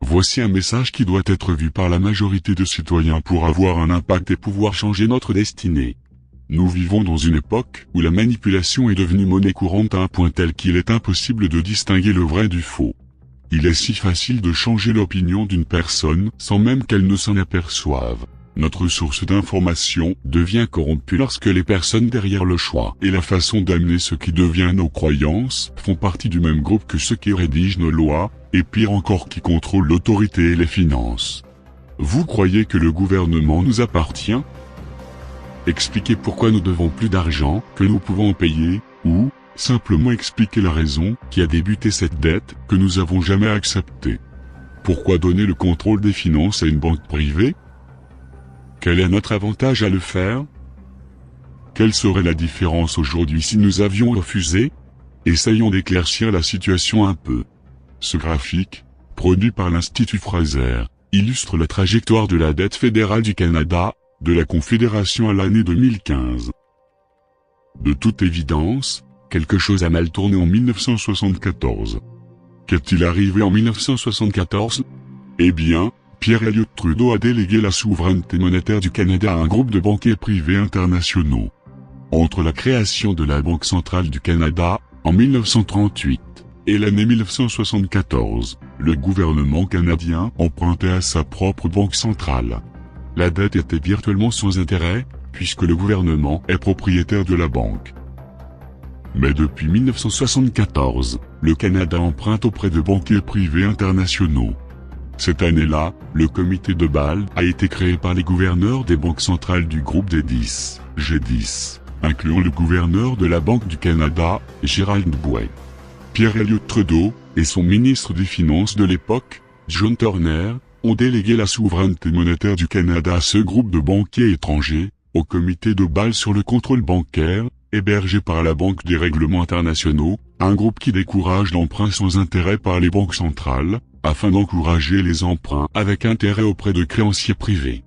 Voici un message qui doit être vu par la majorité de citoyens pour avoir un impact et pouvoir changer notre destinée. Nous vivons dans une époque où la manipulation est devenue monnaie courante à un point tel qu'il est impossible de distinguer le vrai du faux. Il est si facile de changer l'opinion d'une personne sans même qu'elle ne s'en aperçoive. Notre source d'information devient corrompue lorsque les personnes derrière le choix et la façon d'amener ce qui devient nos croyances font partie du même groupe que ceux qui rédigent nos lois, et pire encore qui contrôlent l'autorité et les finances. Vous croyez que le gouvernement nous appartient ? Expliquez pourquoi nous devons plus d'argent que nous pouvons payer, ou simplement expliquer la raison qui a débuté cette dette que nous avons jamais acceptée. Pourquoi donner le contrôle des finances à une banque privée ? Quel est notre avantage à le faire ? Quelle serait la différence aujourd'hui si nous avions refusé ? Essayons d'éclaircir la situation un peu. Ce graphique, produit par l'Institut Fraser, illustre la trajectoire de la dette fédérale du Canada, de la Confédération à l'année 2015. De toute évidence, quelque chose a mal tourné en 1974. Qu'est-il arrivé en 1974 ? Eh bien, Pierre Elliott Trudeau a délégué la souveraineté monétaire du Canada à un groupe de banquiers privés internationaux. Entre la création de la Banque centrale du Canada, en 1938, et l'année 1974, le gouvernement canadien empruntait à sa propre banque centrale. La dette était virtuellement sans intérêt, puisque le gouvernement est propriétaire de la banque. Mais depuis 1974, le Canada emprunte auprès de banquiers privés internationaux. Cette année-là, le comité de Bâle a été créé par les gouverneurs des banques centrales du groupe des 10, G10, incluant le gouverneur de la Banque du Canada, Gérald Bouet. Pierre Elliott Trudeau, et son ministre des Finances de l'époque, John Turner, ont délégué la souveraineté monétaire du Canada à ce groupe de banquiers étrangers, au comité de Bâle sur le contrôle bancaire, hébergé par la Banque des règlements internationaux, un groupe qui décourage l'emprunt sans intérêt par les banques centrales, afin d'encourager les emprunts avec intérêt auprès de créanciers privés.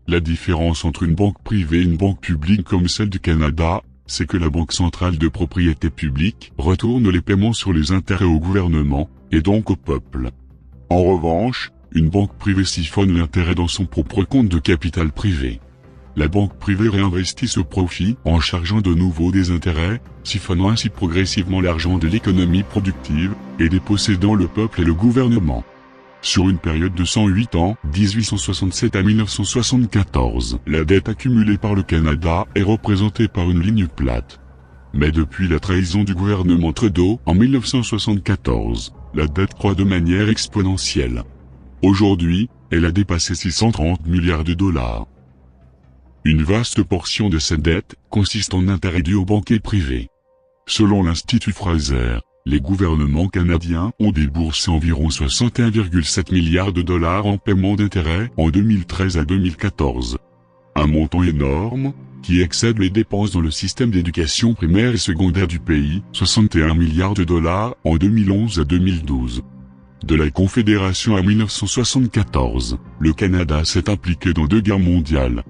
La différence entre une banque privée et une banque publique comme celle du Canada, c'est que la banque centrale de propriété publique retourne les paiements sur les intérêts au gouvernement, et donc au peuple. En revanche, une banque privée siphonne l'intérêt dans son propre compte de capital privé. La banque privée réinvestit ce profit en chargeant de nouveau des intérêts, siphonnant ainsi progressivement l'argent de l'économie productive, et dépossédant le peuple et le gouvernement. Sur une période de 108 ans, 1867 à 1974, la dette accumulée par le Canada est représentée par une ligne plate. Mais depuis la trahison du gouvernement Trudeau en 1974, la dette croît de manière exponentielle. Aujourd'hui, elle a dépassé 630 milliards de dollars. Une vaste portion de cette dette consiste en intérêts dus aux banquiers privés. Selon l'Institut Fraser, les gouvernements canadiens ont déboursé environ 61,7 milliards de dollars en paiement d'intérêts en 2013 à 2014. Un montant énorme, qui excède les dépenses dans le système d'éducation primaire et secondaire du pays, 61 milliards de dollars en 2011 à 2012. De la Confédération à 1974, le Canada s'est impliqué dans 2 guerres mondiales,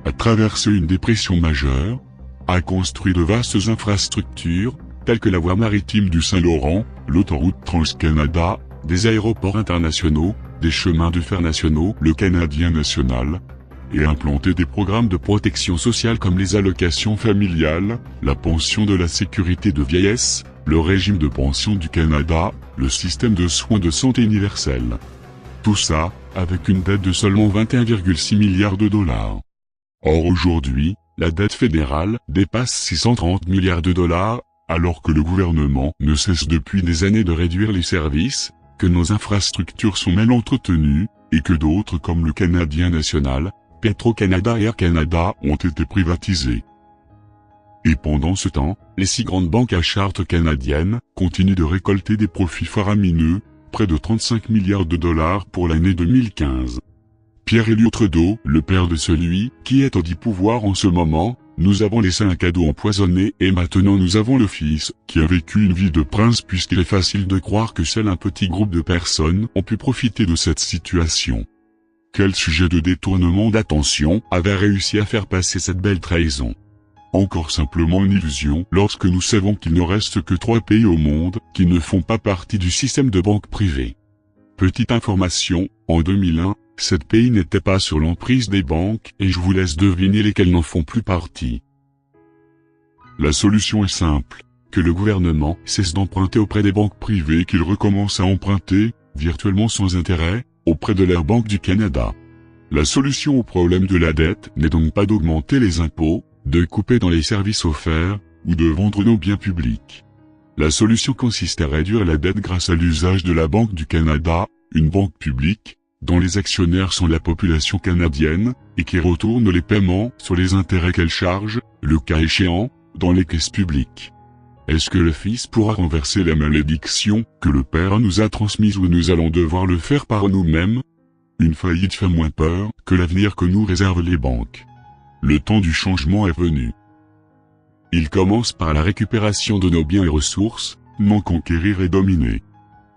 a traversé une dépression majeure, a construit de vastes infrastructures, telles que la voie maritime du Saint-Laurent, l'autoroute Trans-Canada, des aéroports internationaux, des chemins de fer nationaux, le Canadien national, et a implanté des programmes de protection sociale comme les allocations familiales, la pension de la sécurité de vieillesse, le régime de pension du Canada, le système de soins de santé universel. Tout ça, avec une dette de seulement 21,6 milliards de dollars. Or aujourd'hui, la dette fédérale dépasse 630 milliards de dollars, alors que le gouvernement ne cesse depuis des années de réduire les services, que nos infrastructures sont mal entretenues, et que d'autres comme le Canadien national, Petro-Canada et Air Canada ont été privatisés. Et pendant ce temps, les 6 grandes banques à charte canadiennes continuent de récolter des profits faramineux, près de 35 milliards de dollars pour l'année 2015. Pierre Elliott Trudeau, le père de celui qui est au pouvoir en ce moment, nous avons laissé un cadeau empoisonné et maintenant nous avons le fils qui a vécu une vie de prince puisqu'il est facile de croire que seul un petit groupe de personnes ont pu profiter de cette situation. Quel sujet de détournement d'attention avait réussi à faire passer cette belle trahison? Encore simplement une illusion lorsque nous savons qu'il ne reste que 3 pays au monde qui ne font pas partie du système de banque privée. Petite information, en 2001, 7 pays n'étaient pas sur l'emprise des banques et je vous laisse deviner lesquels n'en font plus partie. La solution est simple, que le gouvernement cesse d'emprunter auprès des banques privées et qu'il recommence à emprunter, virtuellement sans intérêt, auprès de la Banque du Canada. La solution au problème de la dette n'est donc pas d'augmenter les impôts, de couper dans les services offerts, ou de vendre nos biens publics. La solution consiste à réduire la dette grâce à l'usage de la Banque du Canada, une banque publique, dont les actionnaires sont la population canadienne, et qui retourne les paiements sur les intérêts qu'elle charge, le cas échéant, dans les caisses publiques. Est-ce que le Fils pourra renverser la malédiction que le Père nous a transmise ou nous allons devoir le faire par nous-mêmes? Une faillite fait moins peur que l'avenir que nous réservent les banques. Le temps du changement est venu. Il commence par la récupération de nos biens et ressources, non conquérir et dominer.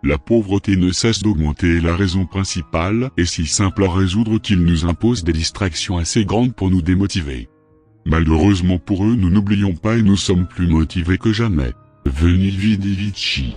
La pauvreté ne cesse d'augmenter et la raison principale est si simple à résoudre qu'il nous impose des distractions assez grandes pour nous démotiver. Malheureusement pour eux nous n'oublions pas et nous sommes plus motivés que jamais. Veni vidi vici.